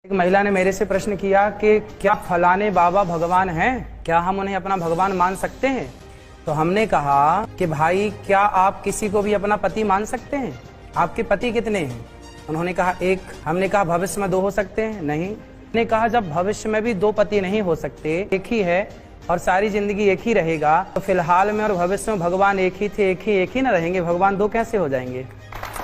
एक महिला ने मेरे से प्रश्न किया कि क्या फलाने बाबा भगवान हैं, क्या हम उन्हें अपना भगवान मान सकते हैं। तो हमने कहा कि भाई क्या आप किसी को भी अपना पति मान सकते हैं, आपके पति कितने हैं। उन्होंने कहा एक। हमने कहा भविष्य में दो हो सकते हैं, नहीं। हमने कहा जब भविष्य में भी दो पति नहीं हो सकते, एक ही है और सारी जिंदगी एक ही रहेगा, तो फिलहाल में और भविष्य में भगवान एक ही थे, एक ही ना रहेंगे, भगवान दो कैसे हो जाएंगे।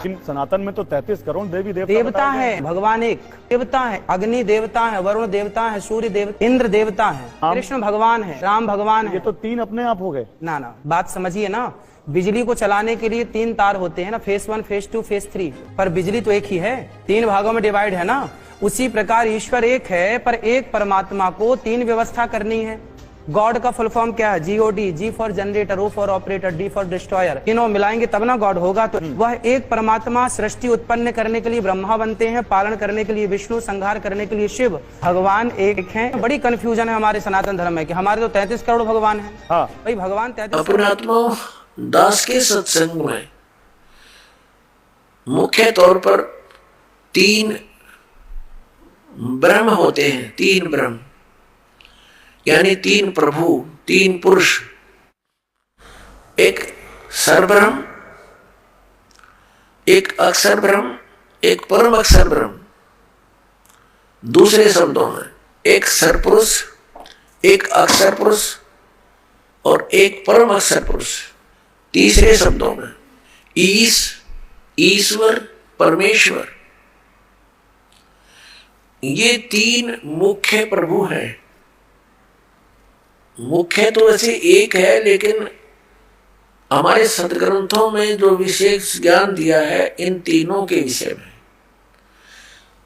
सनातन में तो 33 करोड़ देवी देवता है, भगवान एक देवता है, अग्नि देवता है, वरुण देवता है, सूर्य देवता, इंद्र देवता है, कृष्ण भगवान है, राम भगवान है। ये तो तीन अपने आप हो गए ना बात समझिए ना। बिजली को चलाने के लिए तीन तार होते हैं ना, फेस 1, फेस 2, फेस 3, पर बिजली तो एक ही है, तीन भागों में डिवाइड है ना। उसी प्रकार ईश्वर एक है, पर एक परमात्मा को तीन व्यवस्था करनी है। गॉड का फुल फॉर्म क्या है? GOD, G for generator, O for operator, D for destroyer. तीनों मिलाएंगे तब ना गॉड होगा। तो वह एक परमात्मा सृष्टि उत्पन्न करने के लिए ब्रह्मा बनते हैं, पालन करने के लिए विष्णु, संहार करने के लिए शिव। भगवान एक हैं। बड़ी कंफ्यूजन है हमारे सनातन धर्म में कि हमारे तो 33 करोड़ भगवान है। हाँ। भाई भगवान 33 अपनात्मा दास के सत्संग में मुख्य तौर पर तीन ब्रह्म होते हैं, तीन ब्रह्म यानी तीन प्रभु, तीन पुरुष। एक सरब्रह्म, एक अक्षर ब्रह्म, एक परम अक्षर ब्रह्म। दूसरे शब्दों में एक सरपुरुष, एक अक्षर पुरुष और एक परम अक्षर पुरुष। तीसरे शब्दों में ईश्वर, परमेश्वर। ये तीन मुख्य प्रभु हैं। मुख्य तो वैसे एक है, लेकिन हमारे सदग्रंथों में जो विशेष ज्ञान दिया है इन तीनों के विषय में।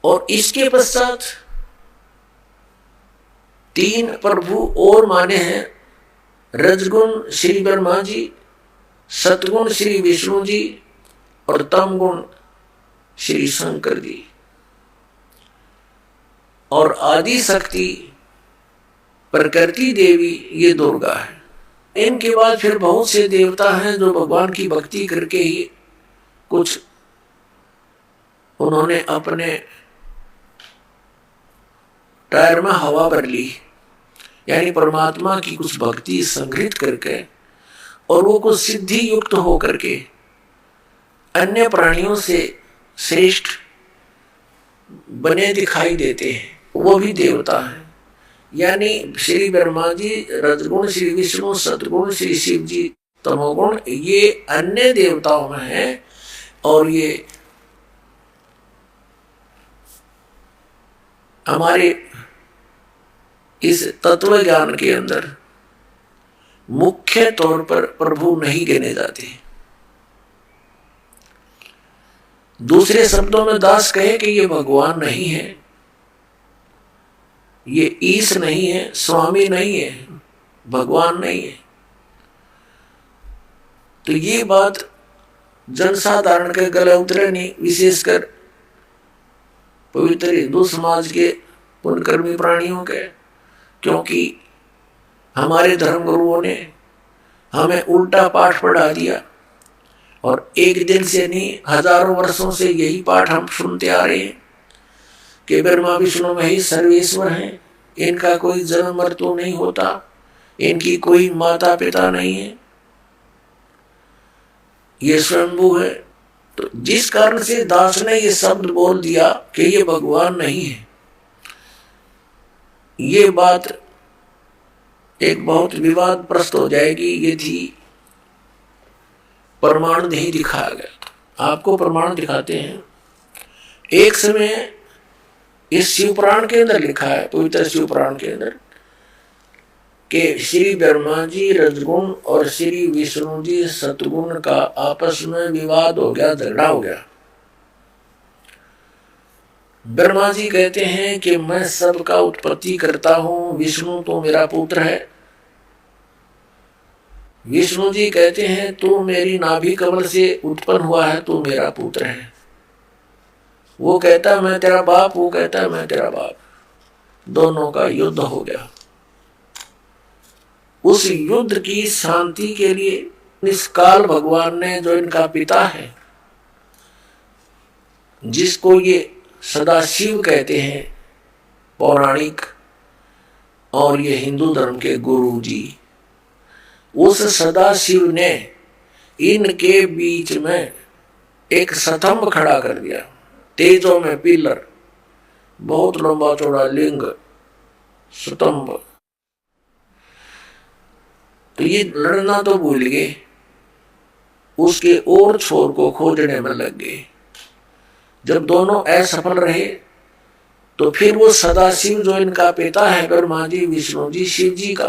और इसके पश्चात तीन प्रभु और माने हैं, रजगुण श्री ब्रह्मा जी, सतगुण श्री विष्णु जी और तमगुण श्री शंकर जी और आदि शक्ति प्रकृति देवी ये दुर्गा है। इनके बाद फिर बहुत से देवता हैं जो भगवान की भक्ति करके ही कुछ उन्होंने अपने टायर में हवा भर ली, यानी परमात्मा की कुछ भक्ति संग्रहित करके और वो कुछ सिद्धि युक्त हो करके अन्य प्राणियों से श्रेष्ठ बने दिखाई देते हैं, वो भी देवता हैं। यानी श्री ब्रह्मा जी, रजगुण श्री विष्णु, सतगुण श्री शिव जी, तमोगुण ये अन्य देवताओं में है। और ये हमारे इस तत्व ज्ञान के अंदर मुख्य तौर पर प्रभु नहीं गिने जाते। दूसरे शब्दों में दास कहे कि ये भगवान नहीं है, ये ईश नहीं है, स्वामी नहीं है, भगवान नहीं है। तो ये बात जनसाधारण के गले उतरे नहीं, विशेषकर पवित्र हिंदू समाज के पुण्यकर्मी प्राणियों के, क्योंकि हमारे धर्मगुरुओं ने हमें उल्टा पाठ पढ़ा दिया। और एक दिन से नहीं, हजारों वर्षों से यही पाठ हम सुनते आ रहे हैं कि ब्रह्मा विष्णु महेश सर्वेश्वर हैं, इनका कोई जन्म मृत्यु नहीं होता, इनकी कोई माता पिता नहीं है, ये स्वयंभू है। तो जिस कारण से दास ने ये शब्द बोल दिया कि ये भगवान नहीं है, ये बात एक बहुत विवादप्रस्त हो जाएगी। ये थी प्रमाण नहीं दिखाया गया। आपको प्रमाण दिखाते हैं। एक समय इस शिवपुराण के अंदर लिखा है, पवित्र शिवपुराण के अंदर, कि श्री ब्रह्मा जी रजगुण और श्री विष्णु जी सतगुण का आपस में विवाद हो गया, झगड़ा हो गया। ब्रह्मा जी कहते हैं कि मैं सबका उत्पत्ति करता हूं, विष्णु तो मेरा पुत्र है। विष्णु जी कहते हैं तू मेरी नाभि कमल से उत्पन्न हुआ है, तू मेरा पुत्र है। वो कहता है मैं तेरा बाप, वो कहता है मैं तेरा बाप। दोनों का युद्ध हो गया। उस युद्ध की शांति के लिए निष्काल भगवान ने, जो इनका पिता है, जिसको ये सदाशिव कहते हैं, पौराणिक और ये हिंदू धर्म के गुरु जी, उस सदाशिव ने इनके बीच में एक स्तंभ खड़ा कर दिया, तेजों में पिलर, बहुत लंबा चौड़ा लिंग स्तंभ। तो ये लड़ना तो भूल गए, उसके और छोर को खोजने में लग गए। जब दोनों असफल रहे तो फिर वो सदाशिव जो इनका पिता है ब्रह्मा जी, विष्णु जी, शिव जी का,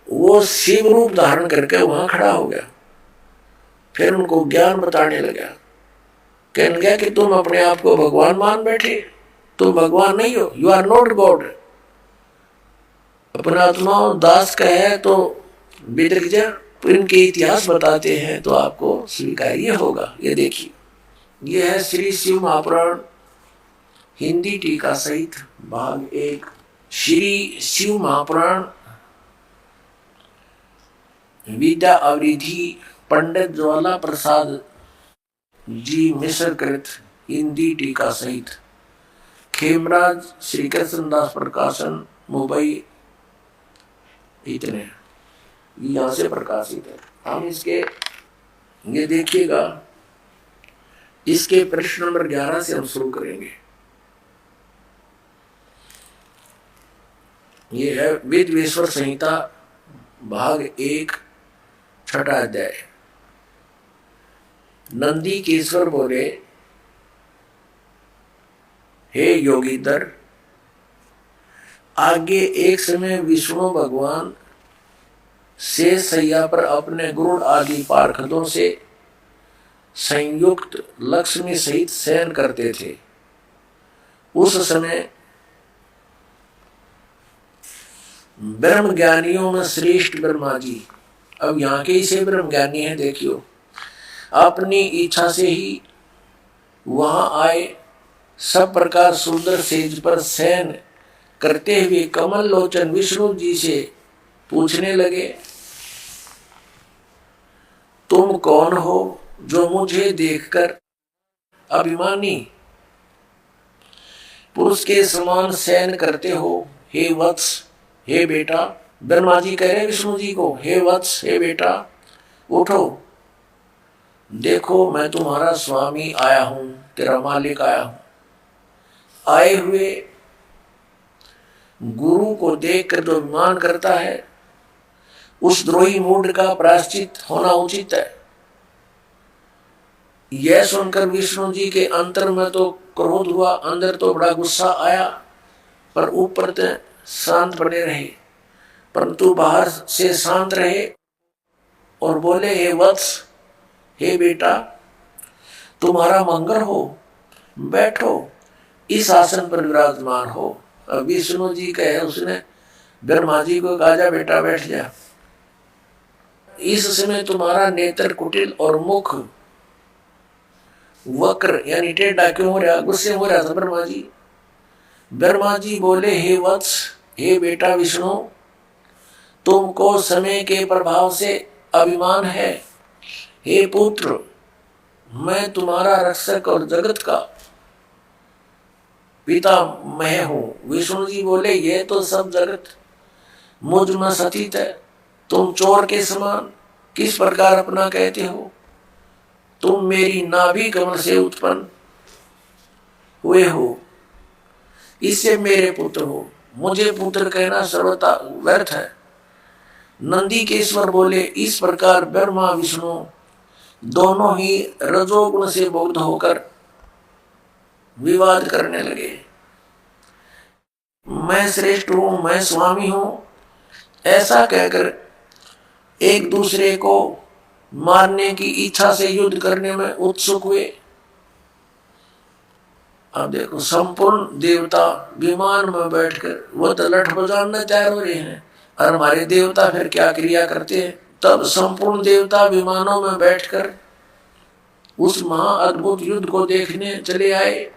वो शिव रूप धारण करके वहां खड़ा हो गया। फिर उनको ज्ञान बताने लगा, कहने लगा कि तुम अपने आप को भगवान मान बैठे, तुम भगवान नहीं हो, यू आर नॉट गॉड। अपना आत्मा दास का है तो बिदक जा, इनके इतिहास बताते हैं तो आपको स्वीकार्य होगा। ये देखिए, ये है श्री शिव महापुराण हिंदी टीका सहित भाग 1, श्री शिव महापुराण विद्या अवरिधि पंडित ज्वाला प्रसाद जी मिश्र कृत हिंदी टीका सहित, खेमराज श्री कृष्णदास प्रकाशन मुंबई, इतने यहां से प्रकाशित है। हम इसके ये देखिएगा, इसके प्रश्न नंबर 11 से हम शुरू करेंगे। ये है वेदवेश्वर संहिता भाग 1 छठा अध्याय। नंदी केश्वर बोले, हे योगीधर, आगे एक समय विष्णु भगवान से सैया पर अपने गुरुड़ आदि पार्षदों से संयुक्त लक्ष्मी सहित शयन करते थे। उस समय ब्रह्म ज्ञानियों में श्रेष्ठ ब्रह्मा जी, अब यहाँ के इसे ब्रह्म ज्ञानी है, देखियो, अपनी इच्छा से ही वहां आए, सब प्रकार सुंदर सेज पर शयन करते हुए कमल लोचन विष्णु जी से पूछने लगे, तुम कौन हो जो मुझे देखकर अभिमानी पुरुष के समान शयन करते हो? हे वत्स, हे बेटा। ब्रह्मा जी कह रहे विष्णु जी को, हे वत्स, हे बेटा, उठो, देखो मैं तुम्हारा स्वामी आया हूं, तेरा मालिक आया हूं। आए हुए गुरु को देखकर जो अभिमान करता है, उस द्रोही मूढ़ का प्रायश्चित होना उचित है। यह सुनकर विष्णु जी के अंतर में तो क्रोध हुआ, अंदर तो बड़ा गुस्सा आया, पर ऊपर तो शांत बने रहे, परंतु बाहर से शांत रहे और बोले, हे वत्स, हे बेटा, तुम्हारा मंगल हो, बैठो, इस आसन पर विराजमान हो। अब विष्णु जी कहे, उसने ब्रह्मा जी को कहा, जा बेटा बैठ जा। इस समय तुम्हारा नेत्र कुटिल और मुख वक्र यानी टेढ़ा क्यों हो रहा? गुस्से हो रहा था ब्रह्मा जी। ब्रह्मा जी बोले, हे वत्स, हे बेटा विष्णु, तुमको समय के प्रभाव से अभिमान है। हे पुत्र, मैं तुम्हारा रक्षक और जगत का पिता मैं हूं। विष्णु जी बोले, ये तो सब जगत मुझ में सचित है, तुम चोर के समान किस प्रकार अपना कहते हो? तुम मेरी नाभि कमल से उत्पन्न हुए हो, इससे मेरे पुत्र हो, मुझे पुत्र कहना सर्वथा व्यर्थ है। नंदी केश्वर बोले, इस प्रकार ब्रह्मा विष्णु दोनों ही रजोगुण से मुग्ध होकर विवाद करने लगे। मैं श्रेष्ठ हूं, मैं स्वामी हूं, ऐसा कहकर एक दूसरे को मारने की इच्छा से युद्ध करने में उत्सुक हुए। अब देखो, संपूर्ण देवता विमान में बैठकर वो तो लठ बजाना चाह रहे हैं, और हमारे देवता फिर क्या क्रिया करते हैं? तब संपूर्ण देवता विमानों में बैठकर उस महा अद्भुत युद्ध को देखने चले आए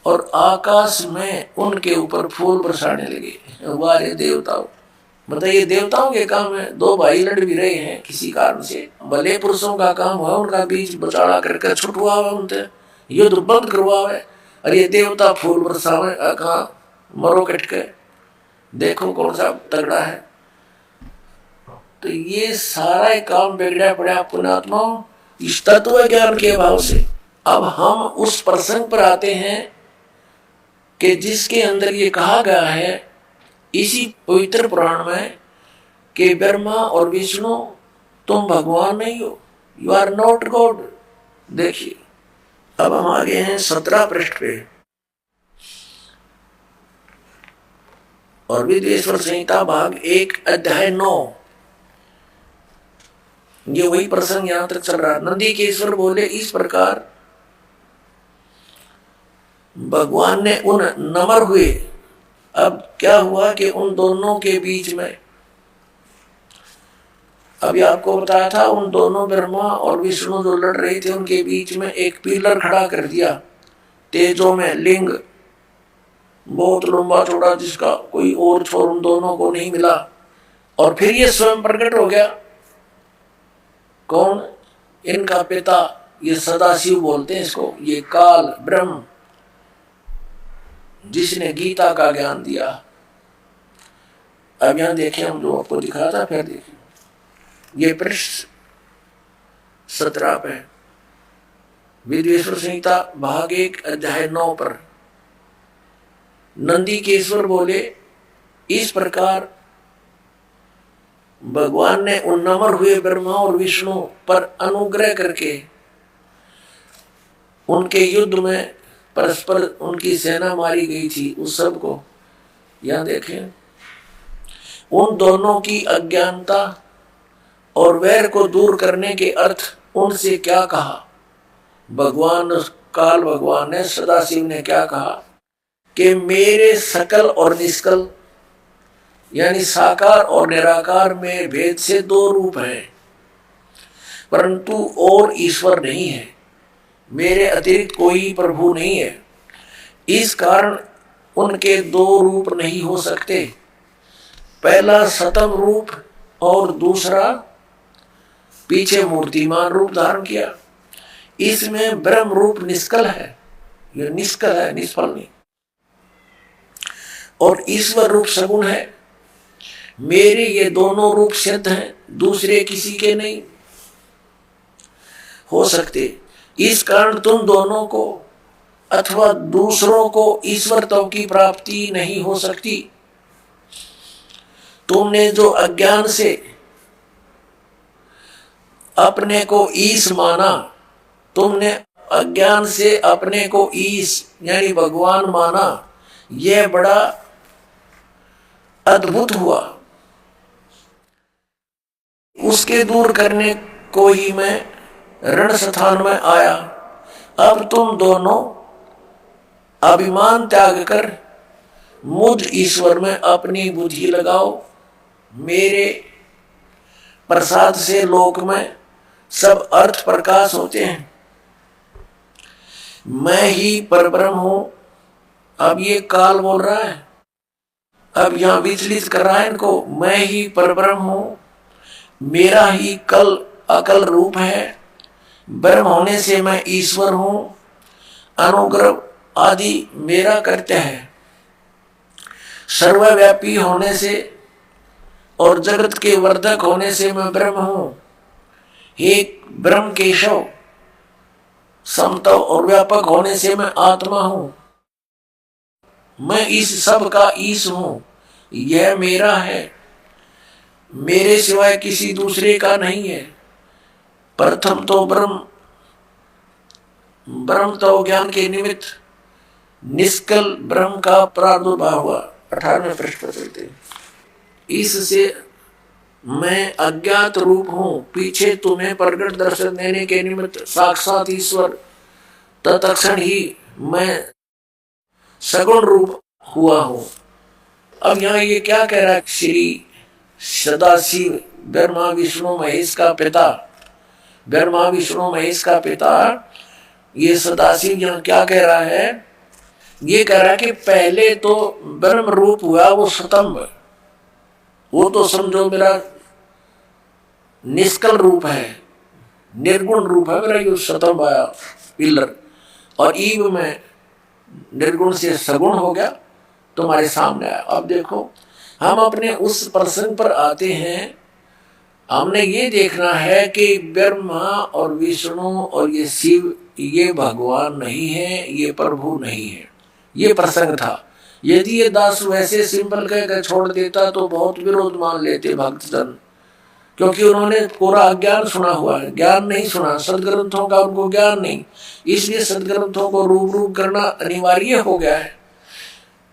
और आकाश में उनके ऊपर फूल बरसाने लगे। वारे देवताओं, बताइए, देवताओं के काम है, दो भाई लड़ भी रहे हैं किसी कारण से, भले पुरुषों का काम हुआ उनका बीच बचाड़ा करके छुटवा उनसे युद्ध बंद करवावे, अरे ये देवता फूल बरसावे, कहा मरो कट के, देखो कौन सा तगड़ा है। तो ये सारा काम बिगड़ा पड़ा पुण्यात्माओं इस तत्व ज्ञान के अभाव से। अब हम उस प्रसंग पर आते हैं कि जिसके अंदर ये कहा गया है इसी पवित्र पुराण में कि ब्रह्मा और विष्णु तुम भगवान नहीं हो, यू आर नॉट गॉड। देखिए अब हम आगे हैं 17 पृष्ठ पे। और विद्वेश्वर संहिता भाग 1 अध्याय 9, ये वही प्रसंग यहां तक चल रहा है। नंदी केश्वर बोले इस प्रकार भगवान ने उन नमर हुए। अब क्या हुआ कि उन दोनों के बीच में, अभी आपको बताया था उन दोनों ब्रह्मा और विष्णु जो लड़ रहे थे उनके बीच में एक पिलर खड़ा कर दिया तेजों में, लिंग बहुत लंबा चौड़ा जिसका कोई और छोर उन दोनों को नहीं मिला। और फिर ये स्वयं प्रकट हो गया। कौन? इनका पिता, ये सदाशिव बोलते हैं इसको, ये काल ब्रह्म जिसने गीता का ज्ञान दिया। अब यहां देखिए हम जो आपको दिखाया था, फिर देखिए ये पृष्ठ 17 पे विद्वेश्वर संहिता भाग 1 अध्याय 9 पर नंदी केश्वर बोले इस प्रकार भगवान ने उन नमर हुए ब्रह्मा और विष्णु पर अनुग्रह करके उनके युद्ध में परस्पर उनकी सेना मारी गई थी उस सब को यहां देखें। उन दोनों की अज्ञानता और वैर को दूर करने के अर्थ उनसे क्या कहा भगवान काल भगवान ने, सदाशिव ने क्या कहा कि मेरे सकल और निष्कल यानी साकार और निराकार में भेद से 2 रूप हैं, परंतु और ईश्वर नहीं है, मेरे अतिरिक्त कोई प्रभु नहीं है। इस कारण उनके 2 रूप नहीं हो सकते, पहला सतम रूप और दूसरा पीछे मूर्तिमान रूप धारण किया। इसमें ब्रह्म रूप निष्कल है, यह निष्कल है, निष्फल नहीं, और ईश्वर रूप सगुण है। मेरे ये दोनों रूप सिद्ध हैं, दूसरे किसी के नहीं हो सकते। इस कारण तुम दोनों को अथवा दूसरों को ईश्वरत्व की प्राप्ति नहीं हो सकती। तुमने जो अज्ञान से अपने को ईश माना, तुमने अज्ञान से अपने को ईश यानी भगवान माना, यह बड़ा अद्भुत हुआ। उसके दूर करने को ही मैं रण स्थान में आया। अब तुम दोनों अभिमान त्याग कर मुझ ईश्वर में अपनी बुद्धि लगाओ। मेरे प्रसाद से लोक में सब अर्थ प्रकाश होते हैं। मैं ही परब्रह्म हूं। अब ये काल बोल रहा है, अब यहां विचलित कर रहा है इनको। मैं ही परब्रह्म हूं, मेरा ही कल अकल रूप है। ब्रह्म होने से मैं ईश्वर हूं। अनुग्रह आदि मेरा कर्त्य है। सर्वव्यापी होने से और जगत के वर्धक होने से मैं ब्रह्म हूं। हे ब्रह्म केशव, समतव और व्यापक होने से मैं आत्मा हूं। मैं इस सब का ईश हूं। यह मेरा है, मेरे सिवाय किसी दूसरे का नहीं है। प्रथम तो ब्रह्म तो ज्ञान के निमित्त निष्कल ब्रह्म का प्रादुर्भाव हुआ। 18वें पृष्ठ पर चलते हैं। इससे मैं अज्ञात रूप हूं, पीछे तुम्हें प्रगट दर्शन देने के निमित्त साक्षात ईश्वर तत्क्षण ही मैं सगुण रूप हुआ हूं। अब यहां ये क्या कह रहा है? श्री सदाशिव ब्रह्मा विष्णु महेश का पिता, ब्रह्मा विष्णु महेश का पिता, ये सदाशिव यहां क्या कह रहा है? ये कह रहा है कि पहले तो ब्रह्म रूप हुआ वो स्तंभ, वो तो समझो मेरा निष्कल रूप है, निर्गुण रूप है मेरा, ये स्तंभ आया पिलर। और ईव में निर्गुण से सगुण हो गया, तुम्हारे सामने आया। अब देखो, हम अपने उस प्रसंग पर आते हैं। हमने ये देखना है कि ब्रह्मा और विष्णु और ये शिव, ये भगवान नहीं है, ये प्रभु नहीं है। ये प्रसंग था। यदि ये दास वैसे सिंपल कहकर छोड़ देता तो बहुत विरोध मान लेते भक्तजन, क्योंकि उन्होंने पूरा अज्ञान सुना हुआ है, ज्ञान नहीं सुना, सदग्रंथों का उनको ज्ञान नहीं, इसलिए सदग्रंथों को रूप करना अनिवार्य हो गया है।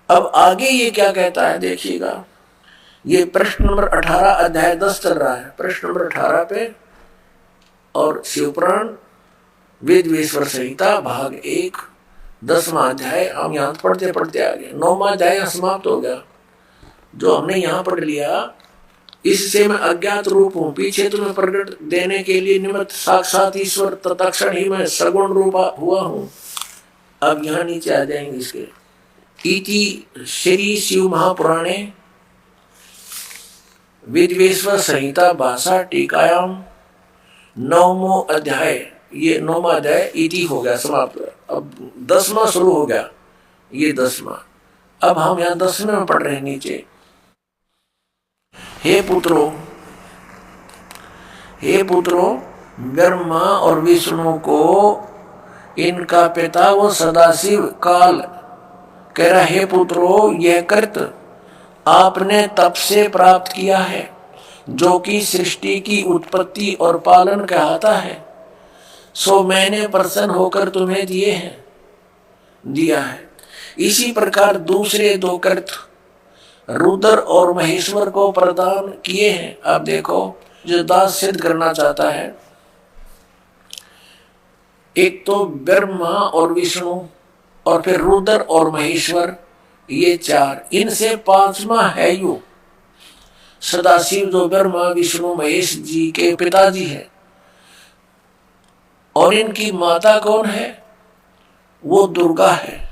अब आगे ये क्या कहता है देखिएगा। ये प्रश्न नंबर 18 अध्याय 10 चल रहा है, प्रश्न नंबर 18 पे, और शिवपुराण वेद-वेश्वर संहिता भाग 1 10वां अध्याय। हम यहाँ पढ़ते पढ़ते आगे 9वां अध्याय समाप्त हो गया। जो हमने यहाँ पढ़ लिया, इससे मैं अज्ञात रूप हूँ, पीछे तुम्हें प्रकट देने के लिए निमित्त साक्षात ईश्वर, तत्क्षण ही मैं सगुण रूप हुआ हूँ। अब यहाँ नीचे आ जाएंगे इसके। इति श्री शिव महापुराणे वेद-वेश्वर संहिता भाषा टीकायाम 9वां अध्याय, ये 9वां अध्याय इति हो गया, समाप्त। अब 10वां शुरू हो गया, ये 10वां। अब हम यहाँ 10वें में पढ़ रहे हैं नीचे। हे पुत्रों, ब्रह्मा और विष्णु को इनका पिता वो सदाशिव काल कह रहा, हे पुत्रों, यह कृत आपने तप से प्राप्त किया है, जो कि सृष्टि की उत्पत्ति और पालन कहता है, सो मैंने प्रसन्न होकर तुम्हें दिया है। इसी प्रकार दूसरे दो कृत रुद्र और महेश्वर को प्रदान किए हैं। अब देखो, जो दास सिद्ध करना चाहता है, एक तो ब्रह्मा और विष्णु और फिर रुद्र और महेश्वर, ये 4, इनसे 5वां है यू सदाशिव, जो ब्रह्मा विष्णु महेश जी के पिताजी है। और इनकी माता कौन है? वो दुर्गा है।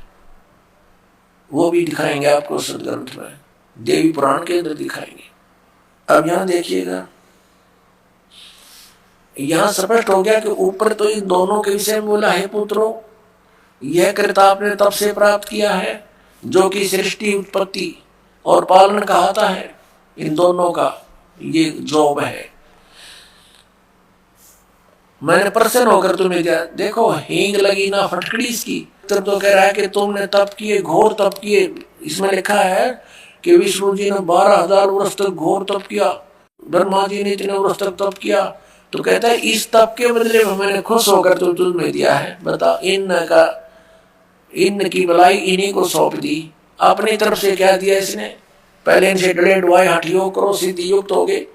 वो भी दिखाएंगे आपको सदग्रंथ में, देवी पुराण के अंदर दिखाएंगे। अब यहां देखिएगा, यहां स्पष्ट हो गया कि ऊपर तो इन दोनों के विषय में बोला है, पुत्रों, यह कृता आपने तब से प्राप्त किया है, जो कि सृष्टि उत्पत्ति और पालन कहता है। इन दोनों का ये जॉब है। मैंने प्रसन्न होकर तुम्हें दिया। देखो, हींग लगी ना फटकड़ी इसकी। तब तो कह रहा है कि तुमने तप किए, घोर तप किए। इसमें लिखा है कि विष्णु जी ने 12,000 वर्ष तक घोर तप किया, ब्रह्मा जी ने इतने वर्ष तक तप किया। तो कहता है, इस तप के बदले में मैंने खुश होकर तुम्हें दिया है। बता, इनकी भलाई इन्हीं को सौंप दी। अपनी तरफ से क्या दिया इसने? पहले इनसे डरे डुआए हठ योग करो, सिद्धि युक्त हो गए।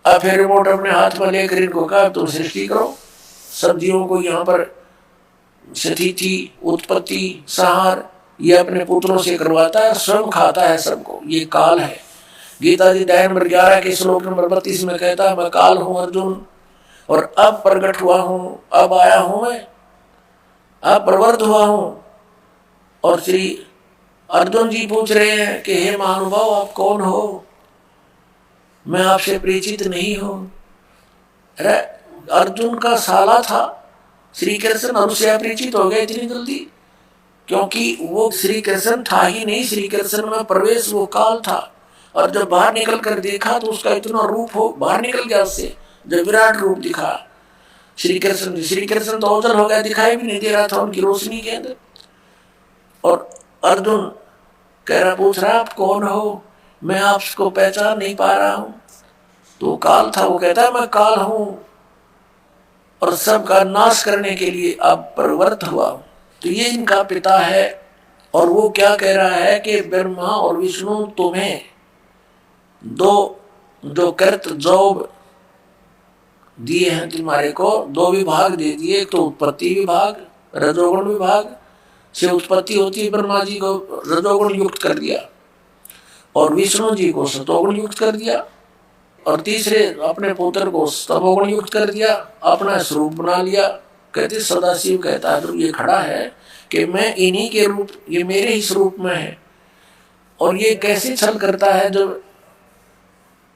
अब फिर रिमोट अपने हाथ में लेकर इनको कहा, तुम सृष्टि करो। सब्जियों को यहाँ पर स्थिति, उत्पत्ति, संहार ये अपने पुत्रों से करवाता है, स्वयं खाता है सबको। ये काल है। गीता जी अध्याय नंबर 11 के श्लोक नंबर 32 में कहता है, मैं काल हूं अर्जुन, और अब प्रकट हुआ हूं, अब आया हूं मैं, अब प्रवृत्त हुआ हूं। और श्री अर्जुन जी पूछ रहे हैं कि हे महानुभाव, आप कौन हो? मैं आपसे परिचित नहीं हूं। अरे, अर्जुन का साला था श्री कृष्ण, और उससे अपरिचित हो गए इतनी जल्दी? क्योंकि वो श्री कृष्ण था ही नहीं। श्री कृष्ण में प्रवेश वो काल था। और जब बाहर निकल कर देखा तो उसका इतना रूप हो, बाहर निकल गया उससे, जब विराट रूप दिखा श्री कृष्ण तो ओझल हो गया, दिखाई भी नहीं दे रहा था उनकी रोशनी के अंदर। और अर्जुन कह रहा, पूछ रहा, आप कौन हो? मैं आपको पहचान नहीं पा रहा हूं। तो काल था। वो कहता है, मैं काल हूं और सबका नाश करने के लिए अब प्रवृत्त हुआ। तो ये इनका पिता है। और वो क्या कह रहा है कि ब्रह्मा और विष्णु तुम्हें दो जो कृत जॉब दिए हैं, तुम्हारे को 2 विभाग दे दिए। एक तो उत्पत्ति विभाग, रजोगुण विभाग से उत्पत्ति होती है, ब्रह्मा जी को रजोगुण युक्त कर दिया और विष्णु जी को सतोगुण युक्त कर दिया, और तीसरे अपने पुत्र को तमोगुण युक्त कर दिया, अपना स्वरूप बना लिया। कहते सदाशिव कहता है, तो ये खड़ा है कि मैं इन्हीं के रूप, ये मेरे ही स्वरूप में है। और ये कैसे छल करता है, जब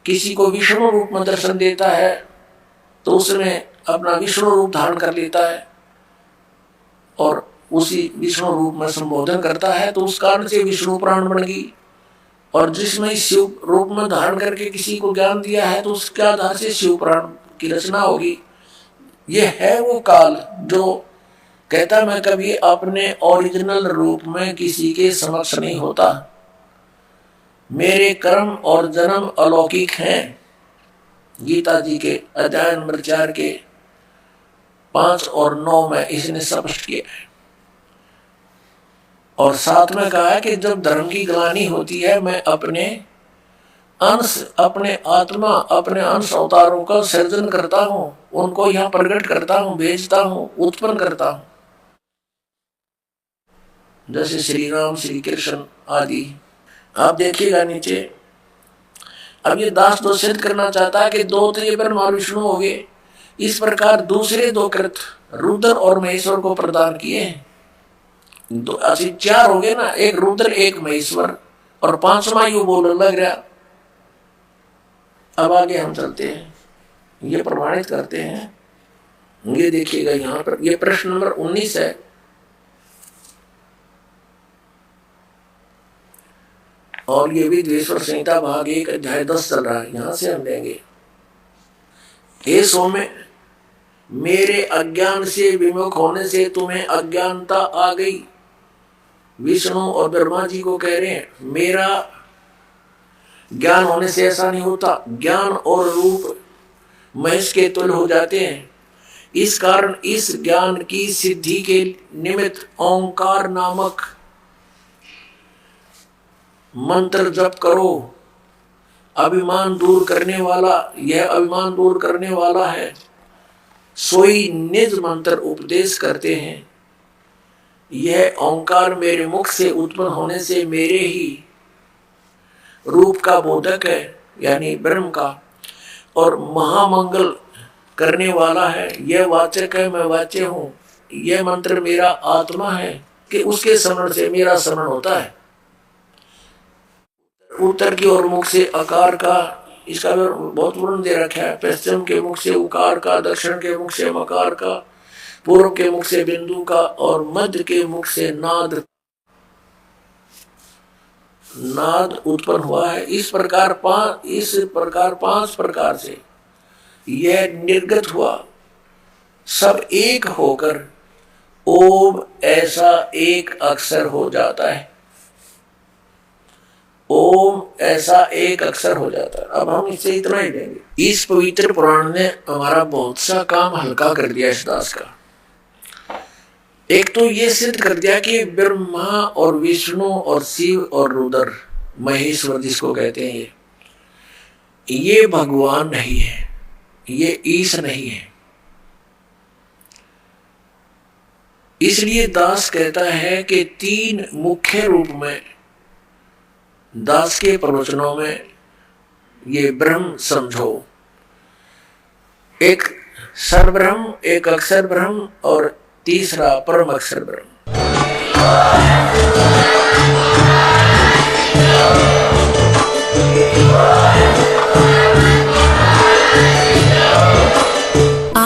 किसी को विष्णु रूप में दर्शन देता है तो उसमें अपना विष्णु रूप धारण कर लेता है, और उसी विष्णु रूप में संबोधन करता है, तो उस कारण से विष्णु पुराण बन गई। और जिसमें शिव रूप में धारण करके किसी को ज्ञान दिया है, तो उसके आधार से शिव पुराण की रचना होगी। ये है वो काल जो कहता मैं कभी अपने ओरिजिनल रूप में किसी के समक्ष नहीं होता, मेरे कर्म और जन्म अलौकिक हैं। गीता जी के अध्याय नंबर 4 के 5 और 9 में इसने स्पष्ट किया है। और साथ में कहा है कि जब धर्म की ग्लानि होती है, मैं अपने अंश, अपने आत्मा, अपने अंश अवतारों का सृजन करता हूं, उनको यहां प्रकट करता हूं, भेजता हूं, उत्पन्न करता हूं। जैसे श्री राम, श्री कृष्ण आदि। आप देखिएगा नीचे, अब ये दास तो सिद्ध करना चाहता है कि दो तो ये ब्रह्मा और विष्णु हो गए, इस प्रकार दूसरे दो कृत रुद्र और महेश्वर को प्रदान किए हैं। तो ऐसे 4 हो गए ना, एक रुद्र, एक महेश्वर, और 5वां यू बोलने लग रहा। अब आगे हम चलते हैं, ये प्रमाणित करते हैं। ये देखिएगा यहां पर, ये प्रश्न नंबर 19 है। और ये भी द्वेश्वर संहिता भाग 1 अध्याय 10 चल रहा है, यहां से हम लेंगे। हे सौम्य, मेरे अज्ञान से विमुख होने से तुम्हें अज्ञानता आ गई। विष्णु और ब्रह्मा जी को कह रहे हैं, मेरा ज्ञान होने से ऐसा नहीं होता। ज्ञान और रूप महेश के तुल्य हो जाते हैं। इस कारण इस ज्ञान की सिद्धि के निमित्त ओंकार नामक मंत्र जप करो। अभिमान दूर करने वाला, यह अभिमान दूर करने वाला है। सोई निज मंत्र उपदेश करते हैं। यह ओंकार मेरे मुख से उत्पन्न होने से मेरे ही रूप का बोधक है, यानी ब्रह्म का, और महामंगल करने वाला है। यह वाचक है, मैं वाच्य हूं। यह मंत्र मेरा आत्मा है कि उसके स्मरण से मेरा स्मरण होता है। उत्तर की ओर मुख से आकार का, इसका बहुत वर्णन दे रखा है। पश्चिम के मुख से उकार का, दक्षिण के मुख से मकार का, पूर्व के मुख से बिंदु का, और मध्य के मुख से नाद उत्पन्न हुआ है। इस प्रकार 5 प्रकार से यह निर्गत हुआ। सब एक होकर ओम ऐसा एक अक्षर हो जाता है। ओम ऐसा एक अक्षर हो जाता है। अब हम इससे इतना ही लेंगे। इस पवित्र पुराण ने हमारा बहुत सा काम हल्का कर दिया इस दास का। एक तो ये सिद्ध कर दिया कि ब्रह्मा और विष्णु और शिव और रुद्र, महेश्वर जिसको कहते हैं, ये भगवान नहीं है, ये ईश नहीं है। इसलिए दास कहता है कि 3 मुख्य रूप में दास के प्रवचनों में ये ब्रह्म समझो। एक सर्वब्रह्म, एक अक्षर ब्रह्म, और तीसरा परम अक्षर ब्रह्म।